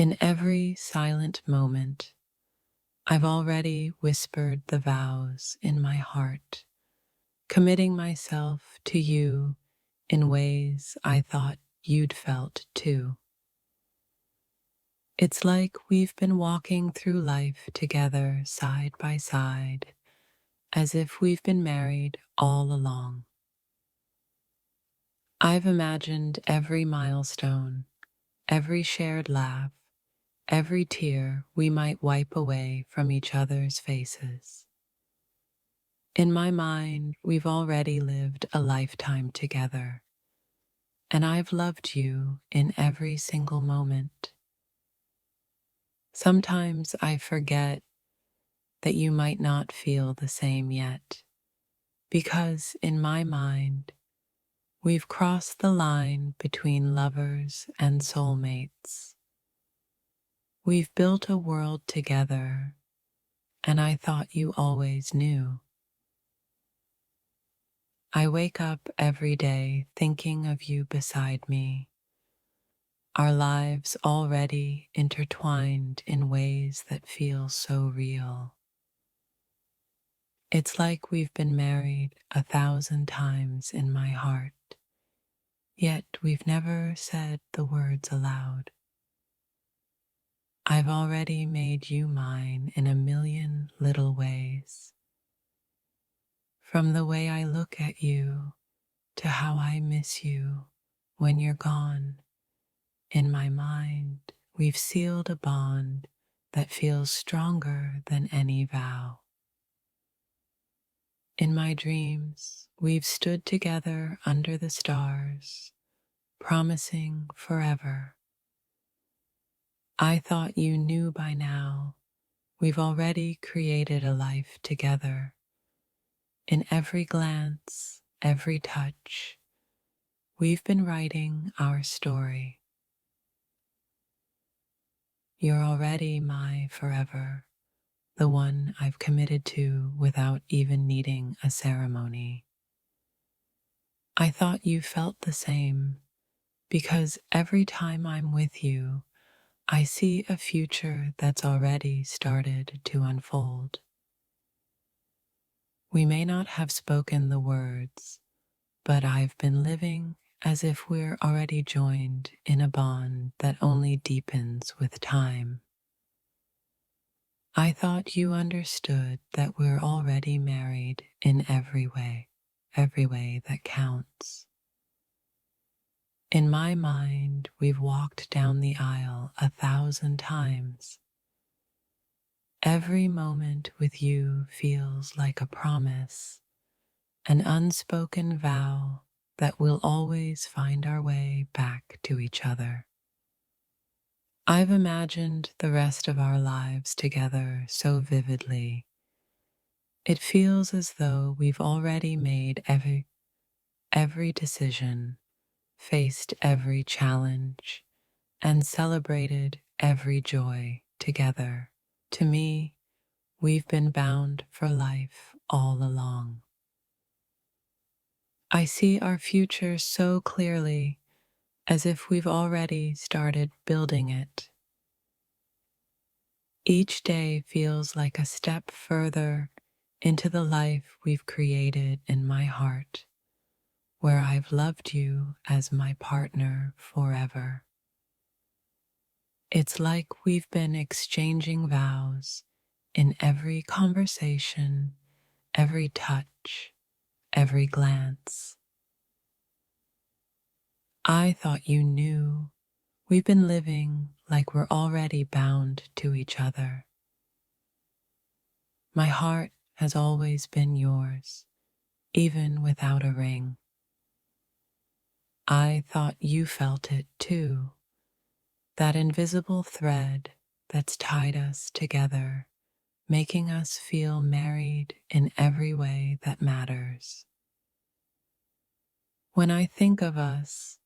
In every silent moment, I've already whispered the vows in my heart, committing myself to you in ways I thought you'd felt too. It's like we've been walking through life together side by side, as if we've been married all along. I've imagined every milestone, every shared laugh, every tear we might wipe away from each other's faces. In my mind, we've already lived a lifetime together, and I've loved you in every single moment. Sometimes I forget that you might not feel the same yet, because in my mind, we've crossed the line between lovers and soulmates. We've built a world together, and I thought you always knew. I wake up every day thinking of you beside me, our lives already intertwined in ways that feel so real. It's like we've been married 1,000 times in my heart, yet we've never said the words aloud. I've already made you mine in a million little ways. From the way I look at you to how I miss you when you're gone, in my mind, we've sealed a bond that feels stronger than any vow. In my dreams, we've stood together under the stars, promising forever. I thought you knew by now we've already created a life together. In every glance, every touch, we've been writing our story. You're already my forever, the one I've committed to without even needing a ceremony. I thought you felt the same, because every time I'm with you, I see a future that's already started to unfold. We may not have spoken the words, but I've been living as if we're already joined in a bond that only deepens with time. I thought you understood that we're already married in every way that counts. In my mind, we've walked down the aisle 1,000 times. Every moment with you feels like a promise, an unspoken vow that we'll always find our way back to each other. I've imagined the rest of our lives together so vividly. It feels as though we've already made every decision, faced every challenge, and celebrated every joy together. To me, we've been bound for life all along. I see our future so clearly, as if we've already started building it. Each day feels like a step further into the life we've created in my heart, where I've loved you as my partner forever. It's like we've been exchanging vows in every conversation, every touch, every glance. I thought you knew we've been living like we're already bound to each other. My heart has always been yours, even without a ring. I thought you felt it too, that invisible thread that's tied us together, making us feel married in every way that matters. When I think of us,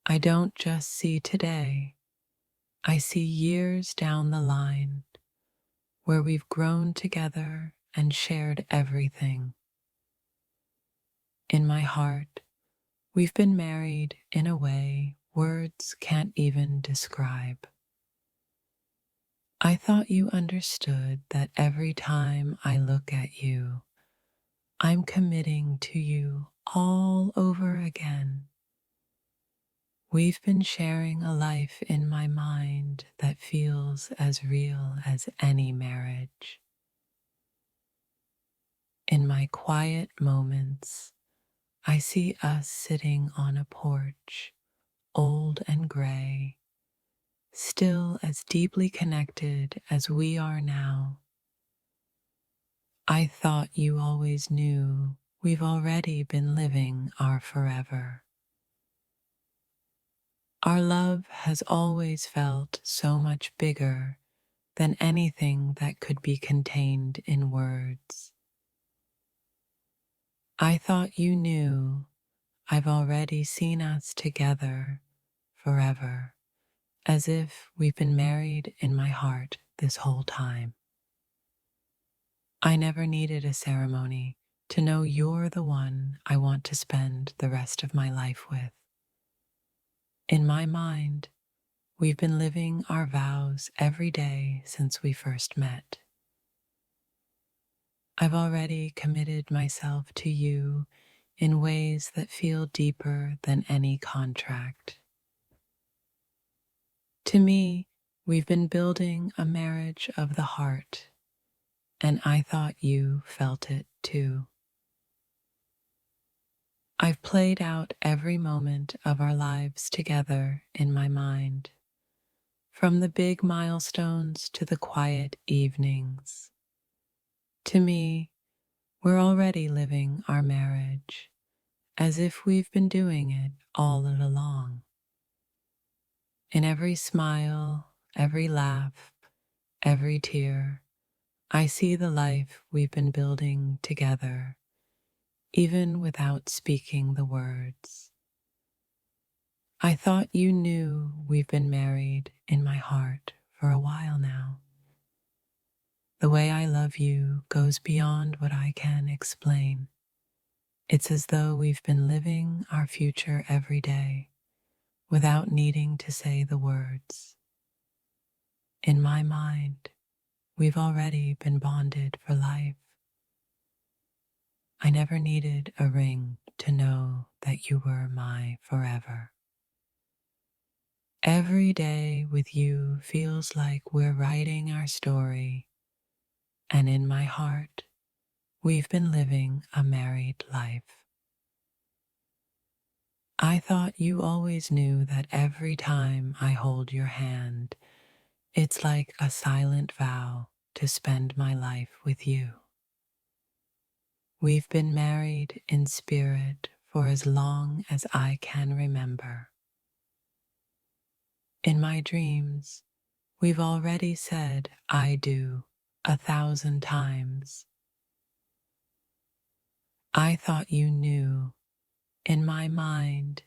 I don't just see today, I see years down the line where we've grown together and shared everything. In my heart, we've been married in a way words can't even describe. I thought you understood that every time I look at you, I'm committing to you all over again. We've been sharing a life in my mind that feels as real as any marriage. In my quiet moments, I see us sitting on a porch, old and gray, still as deeply connected as we are now. I thought you always knew we've already been living our forever. Our love has always felt so much bigger than anything that could be contained in words. I thought you knew I've already seen us together forever, as if we've been married in my heart this whole time. I never needed a ceremony to know you're the one I want to spend the rest of my life with. In my mind, we've been living our vows every day since we first met. I've already committed myself to you in ways that feel deeper than any contract. To me, we've been building a marriage of the heart, and I thought you felt it too. I've played out every moment of our lives together in my mind, from the big milestones to the quiet evenings. To me, we're already living our marriage as if we've been doing it all along. In every smile, every laugh, every tear, I see the life we've been building together, even without speaking the words. I thought you knew we've been married in my heart for a while now. The way I love you goes beyond what I can explain. It's as though we've been living our future every day without needing to say the words. In my mind, we've already been bonded for life. I never needed a ring to know that you were my forever. Every day with you feels like we're writing our story, and in my heart, we've been living a married life. I thought you always knew that every time I hold your hand, it's like a silent vow to spend my life with you. We've been married in spirit for as long as I can remember. In my dreams, we've already said I do 1,000 times. I thought you knew. In my mind,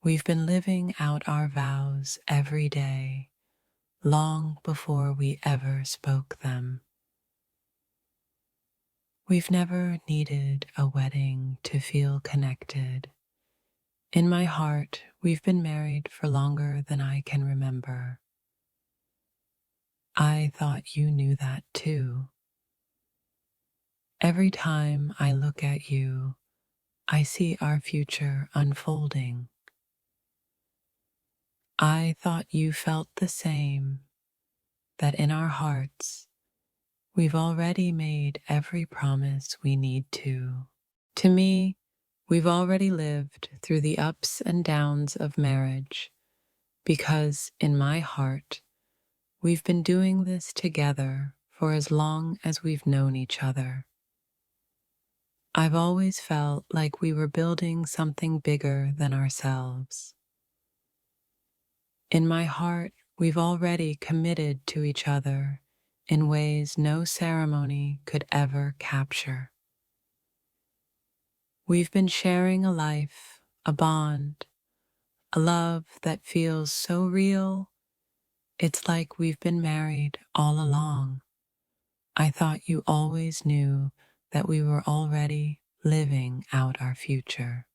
we've been living out our vows every day, long before we ever spoke them. We've never needed a wedding to feel connected. In my heart, we've been married for longer than I can remember. I thought you knew that too. Every time I look at you, I see our future unfolding. I thought you felt the same, that in our hearts, we've already made every promise we need to. To me, we've already lived through the ups and downs of marriage, because in my heart, we've been doing this together for as long as we've known each other. I've always felt like we were building something bigger than ourselves. In my heart, we've already committed to each other in ways no ceremony could ever capture. We've been sharing a life, a bond, a love that feels so real, it's like we've been married all along. I thought you always knew that we were already living out our future.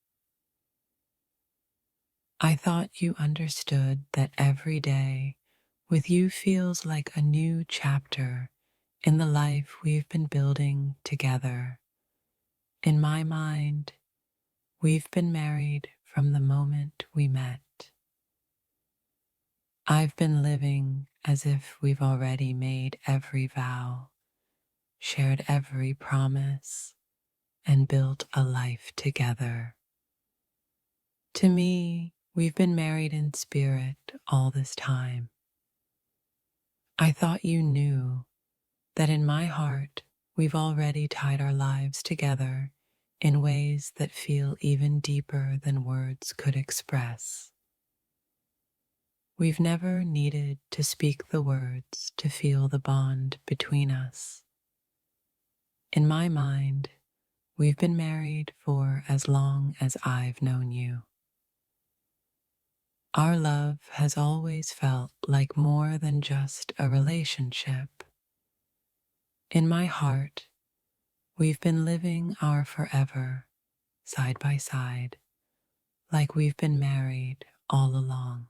I thought you understood that every day with you feels like a new chapter in the life we've been building together. In my mind, we've been married from the moment we met. I've been living as if we've already made every vow, shared every promise, and built a life together. To me, we've been married in spirit all this time. I thought you knew that in my heart, we've already tied our lives together in ways that feel even deeper than words could express. We've never needed to speak the words to feel the bond between us. In my mind, we've been married for as long as I've known you. Our love has always felt like more than just a relationship. In my heart, we've been living our forever side by side, like we've been married all along.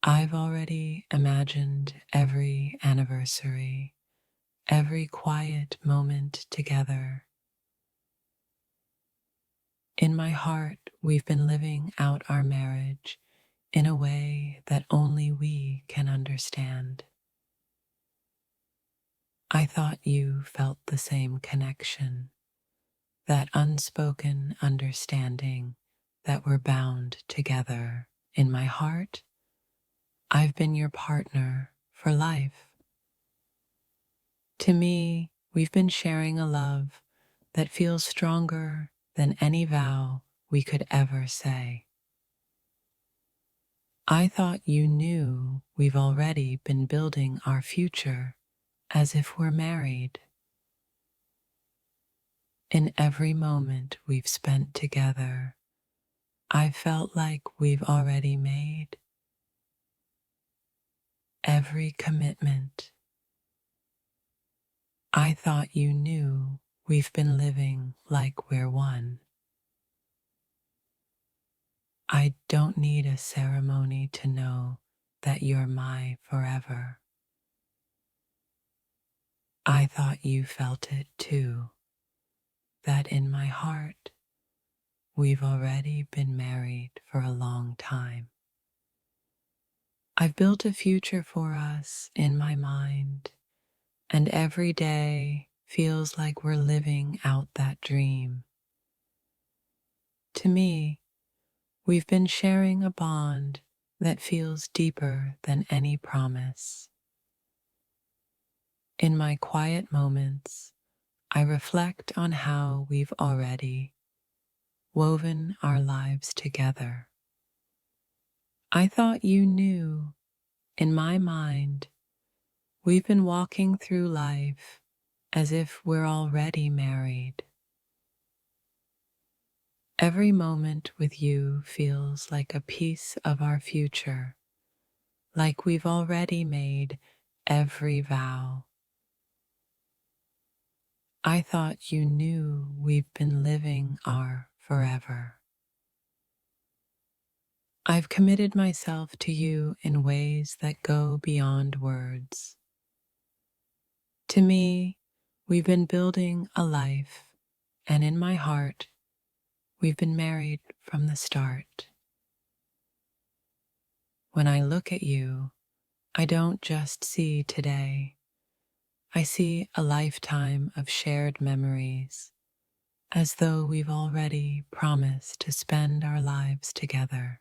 I've already imagined every anniversary, every quiet moment together. In my heart, we've been living out our marriage in a way that only we can understand. I thought you felt the same connection, that unspoken understanding that we're bound together. In my heart, I've been your partner for life. To me, we've been sharing a love that feels stronger than any vow we could ever say. I thought you knew we've already been building our future as if we're married. In every moment we've spent together, I felt like we've already made every commitment. I thought you knew we've been living like we're one. I don't need a ceremony to know that you're my forever. I thought you felt it too, that in my heart, we've already been married for a long time. I've built a future for us in my mind, and every day feels like we're living out that dream. To me, we've been sharing a bond that feels deeper than any promise. In my quiet moments, I reflect on how we've already woven our lives together. I thought you knew, in my mind, we've been walking through life as if we're already married. Every moment with you feels like a piece of our future, like we've already made every vow. I thought you knew we've been living our forever. I've committed myself to you in ways that go beyond words. To me, we've been building a life, and in my heart, we've been married from the start. When I look at you, I don't just see today. I see a lifetime of shared memories, as though we've already promised to spend our lives together.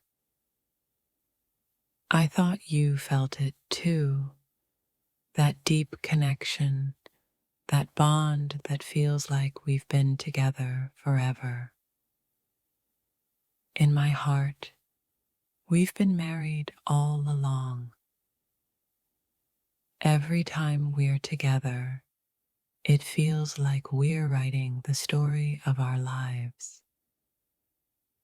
I thought you felt it too, that deep connection, that bond that feels like we've been together forever. In my heart, we've been married all along. Every time we're together, it feels like we're writing the story of our lives.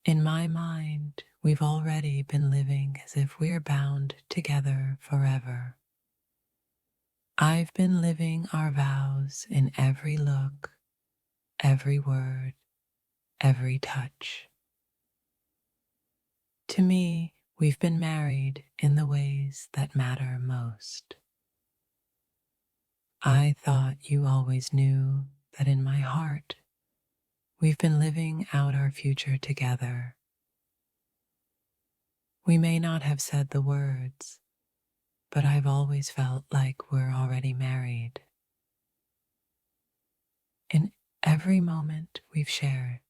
In my mind, we've already been living as if we're bound together forever. I've been living our vows in every look, every word, every touch. To me, we've been married in the ways that matter most. I thought you always knew that in my heart, we've been living out our future together. We may not have said the words, but I've always felt like we're already married. In every moment we've shared,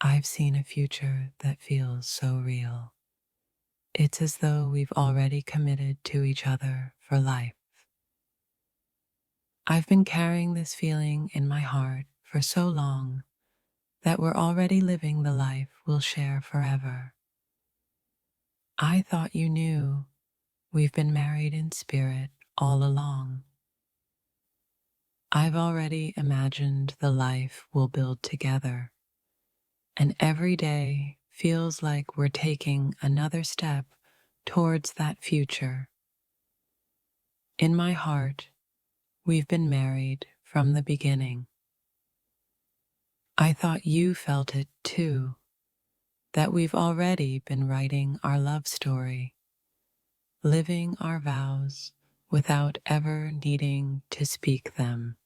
I've seen a future that feels so real. It's as though we've already committed to each other for life. I've been carrying this feeling in my heart for so long that we're already living the life we'll share forever. I thought you knew we've been married in spirit all along. I've already imagined the life we'll build together, and every day feels like we're taking another step towards that future. In my heart, we've been married from the beginning. I thought you felt it too, that we've already been writing our love story, living our vows without ever needing to speak them.